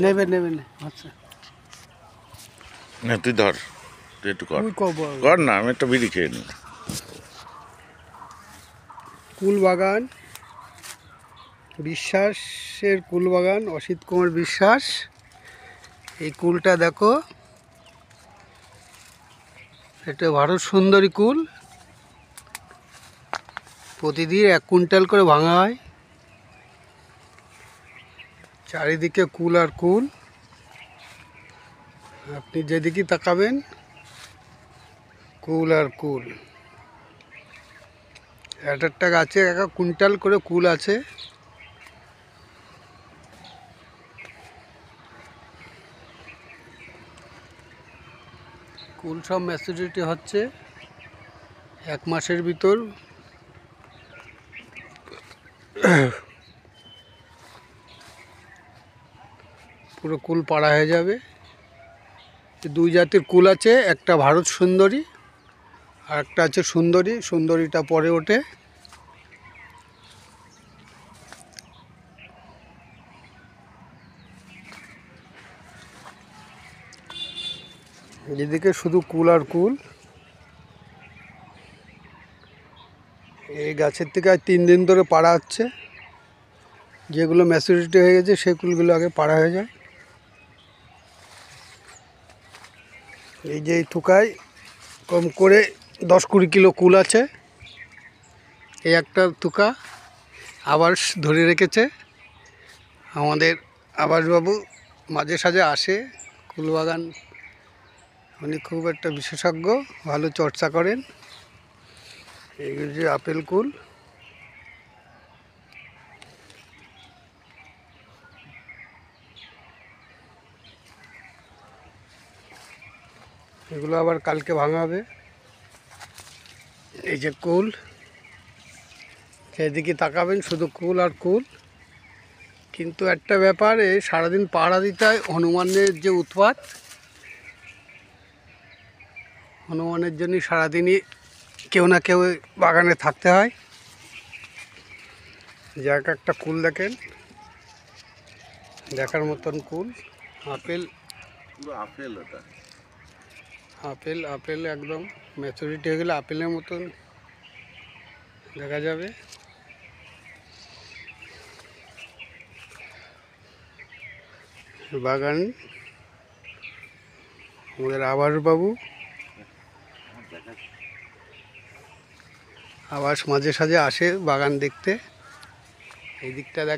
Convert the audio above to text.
নেবে নেবে না, আচ্ছা না তুই ধর, তুই একটু কর, কর না, আমি একটা বিড়ি খেয়ে নিই। কুল বাগান, বিশ্বাসের কুল বাগান, অসিত কুমার বিশ্বাস। এই কুলটা দেখো, এটা ভারত সুন্দরী কুল। প্রতিদিন 1 কুইন্টাল করে ভাঙা হয়। চারিদিকে কুল আর কুল, আপনি যেদিকে তাকাবেন কুল আর কুল। একটা গাছে 1 কুইন্টাল করে কুল আছে। কুল সব ম্যাচুরিটি হচ্ছে 1 মাসের ভিতর। পুরো কুল পাড়া হয়ে যাবে। 2 জাতের কুল আছে, একটা ভারত সুন্দরী আর একটা আছে সুন্দরী। সুন্দরীটা পরে ওঠে। এদিকে শুধু কুল আর কুল। এই গাছের থেকে আজ 3 দিন ধরে পাড়া হচ্ছে। যেগুলো ম্যাচুরিটি হয়ে গেছে সেই কুলগুলো আগে পাড়া হয়ে যায়। এই যে এই থুকায় কম করে 10-20 কিলো কুল আছে। এই একটা থুকা আবাস ধরে রেখেছে আমাদের আবাসবাবু। মাঝে সাঝে আসে কুল বাগান, উনি খুব একটা বিশেষজ্ঞ, ভালো চর্চা করেন। এই যে আপেল কুল, এগুলো আবার কালকে ভাঙা হবে। এই যে কুল, সেদিকে তাকাবেন শুধু কুল আর কুল। কিন্তু একটা ব্যাপার, এই সারাদিন পাহারা দিতে হয়। হনুমানের যে উৎপাত, হনুমানের জন্য সারাদিনই কেউ না কেউ বাগানে থাকতে হয়। যাক, একটা কুল দেখেন, দেখার মতন কুল। আপেল, আপেল, ওটা আপেল আপেল একদম ম্যাচুরিটি হয়ে গেলে আপেলের মতন দেখা যাবে। বাগান আমাদের আবাসবাবু, আবাস মাঝে সাঝে আসে বাগান দেখতে। এই দিকটা দেখ।